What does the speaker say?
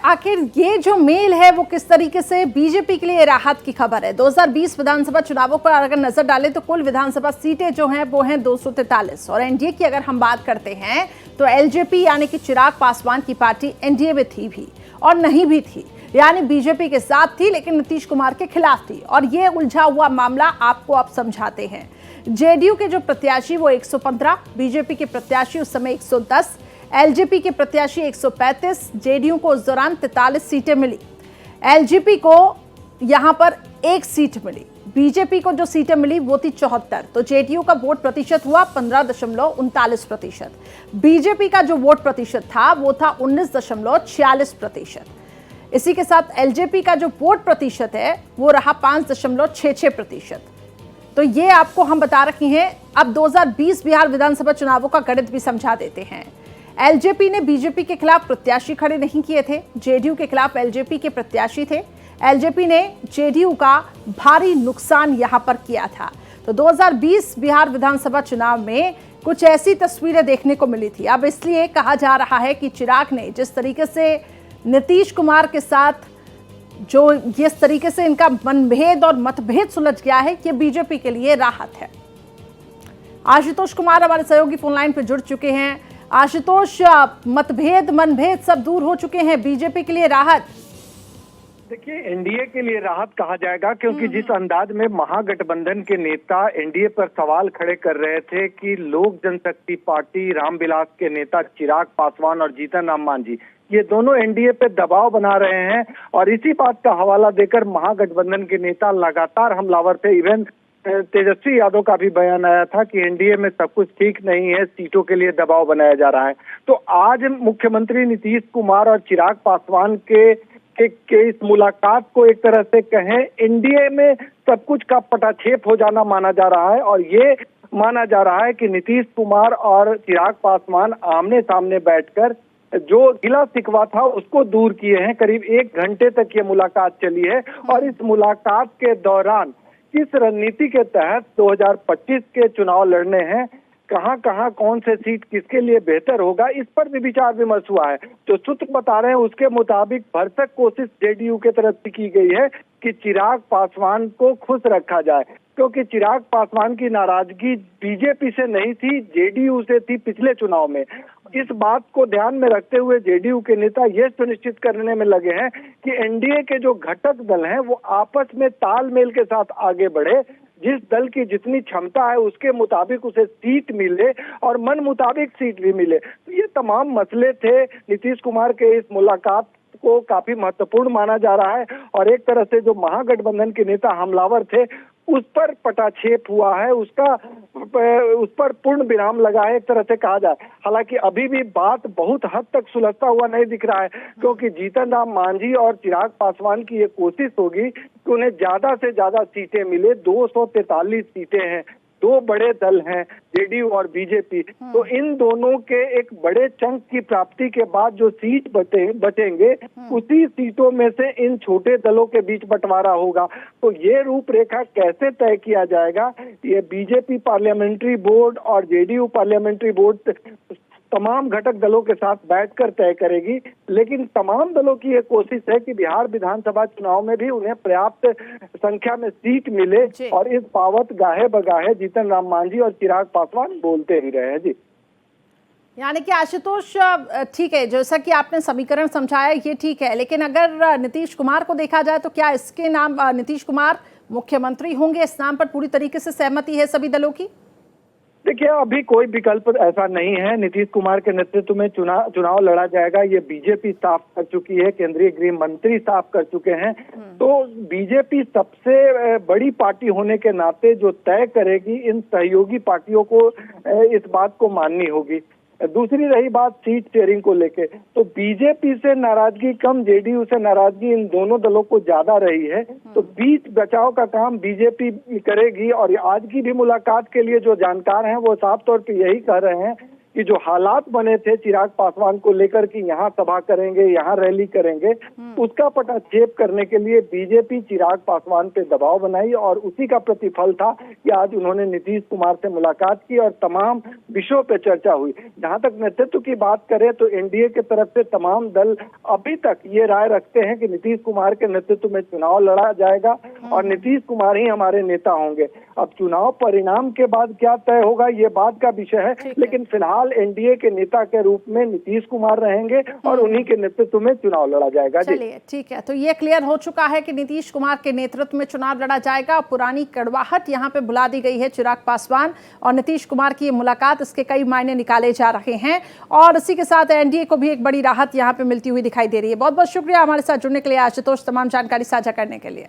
आखिर ये जो मेल है वो किस तरीके से बीजेपी के लिए राहत की खबर है। 2020 विधानसभा चुनावों पर अगर नजर डालें तो कुल विधानसभा सीटें जो हैं वो हैं 243 और एनडीए की अगर हम बात करते हैं तो एलजेपी यानी कि चिराग पासवान की पार्टी एनडीए में थी भी और नहीं भी थी, यानी बीजेपी के साथ थी लेकिन नीतीश कुमार के खिलाफ थी। और ये उलझा हुआ मामला आपको अब समझाते हैं। जेडीयू के जो प्रत्याशी वो 115, बीजेपी के प्रत्याशी उस समय 110, एलजेपी के प्रत्याशी 135, जेडीयू को उस दौरान 43 सीटें मिली, एलजेपी को यहां पर 1 सीट मिली, बीजेपी को जो सीटें मिली वो थी 74। तो जेडीयू का वोट प्रतिशत हुआ 15.39%, बीजेपी का जो वोट प्रतिशत था वो था 19.46%। इसी के साथ एलजेपी का जो वोट प्रतिशत है वो रहा 5.66%। तो ये आपको हम बता रखे हैं। अब 2020 बिहार विधानसभा चुनावों का गणित भी समझा देते हैं। एलजेपी ने बीजेपी के खिलाफ प्रत्याशी खड़े नहीं किए थे, जेडीयू के खिलाफ एलजेपी के प्रत्याशी थे। एलजेपी ने जेडीयू का भारी नुकसान यहां पर किया था। तो 2020 बिहार विधानसभा चुनाव में कुछ ऐसी तस्वीरें देखने को मिली थी। अब इसलिए कहा जा रहा है कि चिराग ने जिस तरीके से नीतीश कुमार के साथ जो जिस तरीके से इनका मनभेद और मतभेद सुलझ गया है, ये बीजेपी के लिए राहत है। आशुतोष कुमार हमारे सहयोगी फोन लाइन पर जुड़ चुके हैं। आशुतोष, मतभेद मनभेद सब दूर हो चुके हैं, बीजेपी के लिए राहत। देखिए, एनडीए के लिए राहत कहा जाएगा क्योंकि जिस अंदाज में महागठबंधन के नेता एनडीए पर सवाल खड़े कर रहे थे कि लोक जनशक्ति पार्टी रामविलास के नेता चिराग पासवान और जीतन राम मांझी ये दोनों एनडीए पे दबाव बना रहे हैं और इसी बात का हवाला देकर महागठबंधन के नेता लगातार हमलावर थे। इवन तेजस्वी यादव का भी बयान आया था कि एनडीए में सब कुछ ठीक नहीं है, सीटों के लिए दबाव बनाया जा रहा है। तो आज मुख्यमंत्री नीतीश कुमार और चिराग पासवान के इस मुलाकात को एक तरह से कहें एनडीए में सब कुछ का पटाक्षेप हो जाना माना जा रहा है और ये माना जा रहा है कि नीतीश कुमार और चिराग पासवान आमने सामने बैठकर जो गिला शिकवा था उसको दूर किए हैं। करीब 1 घंटे तक ये मुलाकात चली है और इस मुलाकात के दौरान किस रणनीति के तहत 2025 के चुनाव लड़ने हैं, कहां कौन से सीट किसके लिए बेहतर होगा, इस पर भी विचार विमर्श हुआ है। जो सूत्र बता रहे हैं उसके मुताबिक भरसक कोशिश जेडीयू के तरफ से की गई है कि चिराग पासवान को खुश रखा जाए, क्योंकि चिराग पासवान की नाराजगी बीजेपी से नहीं थी, जेडीयू से थी पिछले चुनाव में। इस बात को ध्यान में रखते हुए जेडीयू के नेता ये सुनिश्चित करने में लगे हैं कि एनडीए के जो घटक दल हैं वो आपस में तालमेल के साथ आगे बढ़े, जिस दल की जितनी क्षमता है उसके मुताबिक उसे सीट मिले और मन मुताबिक सीट भी मिले। तो ये तमाम मसले थे। नीतीश कुमार के इस मुलाकात को काफी महत्वपूर्ण माना जा रहा है और एक तरह से जो महागठबंधन के नेता हमलावर थे उस पर पटाक्षेप हुआ है, उस पर पूर्ण विराम लगा है एक तरह से कहा जाए। हालांकि अभी भी बात बहुत हद तक सुलझता हुआ नहीं दिख रहा है, क्योंकि जीतन राम मांझी और चिराग पासवान की ये कोशिश होगी कि उन्हें ज्यादा से ज्यादा सीटें मिले। 243 सीटें हैं, 2 बड़े दल हैं जेडीयू और बीजेपी, तो इन दोनों के एक बड़े चंक की प्राप्ति के बाद जो सीट बचेंगे उसी सीटों में से इन छोटे दलों के बीच बंटवारा होगा। तो ये रूपरेखा कैसे तय किया जाएगा, ये बीजेपी पार्लियामेंट्री बोर्ड और जेडीयू पार्लियामेंट्री बोर्ड तमाम घटक दलों के साथ बैठकर तय करेगी। लेकिन तमाम दलों की ये कोशिश है कि बिहार विधानसभा चुनाव में भी उन्हें पर्याप्त संख्या में सीट मिले और इस बाबत गाहे बगाहे जीतन राम मांझी और चिराग पासवान बोलते ही रहे हैं। जी, यानी कि आशुतोष, ठीक है, जैसा कि आपने समीकरण समझाया ये ठीक है, लेकिन अगर नीतीश कुमार को देखा जाए तो क्या इसके नाम नीतीश कुमार मुख्यमंत्री होंगे, इस नाम पर पूरी तरीके से सहमति है सभी दलों की? देखिए, अभी कोई विकल्प ऐसा नहीं है। नीतीश कुमार के नेतृत्व में चुनाव लड़ा जाएगा, ये बीजेपी साफ कर चुकी है, केंद्रीय गृह मंत्री साफ कर चुके हैं। तो बीजेपी सबसे बड़ी पार्टी होने के नाते जो तय करेगी, इन सहयोगी पार्टियों को इस बात को माननी होगी। दूसरी रही बात सीट शेयरिंग को लेके, तो बीजेपी से नाराजगी कम, जेडीयू से नाराजगी इन दोनों दलों को ज्यादा रही है। तो बीच बचाव का काम बीजेपी करेगी और आज की भी मुलाकात के लिए जो जानकार हैं वो साफ तौर पे यही कह रहे हैं कि जो हालात बने थे चिराग पासवान को लेकर कि यहाँ सभा करेंगे, यहाँ रैली करेंगे, उसका पटाक्षेप करने के लिए बीजेपी चिराग पासवान पे दबाव बनाई और उसी का प्रतिफल था कि आज उन्होंने नीतीश कुमार से मुलाकात की और तमाम विषयों पे चर्चा हुई। जहां तक नेतृत्व की बात करें तो एनडीए के तरफ से तमाम दल अभी तक ये राय रखते हैं कि नीतीश कुमार के नेतृत्व में चुनाव लड़ा जाएगा और नीतीश कुमार ही हमारे नेता होंगे। अब चुनाव परिणाम के बाद क्या तय होगा ये बात का विषय है, लेकिन फिलहाल एनडीए के नेता के रूप में नीतीश कुमार रहेंगे और उन्हीं के नेतृत्व में चुनाव लड़ा जाएगा। चलिए ठीक है, तो ये क्लियर हो चुका है कि नीतीश कुमार के नेतृत्व में चुनाव लड़ा जाएगा। पुरानी कड़वाहट यहाँ पे बुला दी गई है। चिराग पासवान और नीतीश कुमार की ये मुलाकात, इसके कई मायने निकाले जा रहे हैं और इसी के साथ एनडीए को भी एक बड़ी राहत यहाँ पे मिलती हुई दिखाई दे रही है। बहुत बहुत शुक्रिया हमारे साथ जुड़ने के लिए आशुतोष, तमाम जानकारी साझा करने के लिए।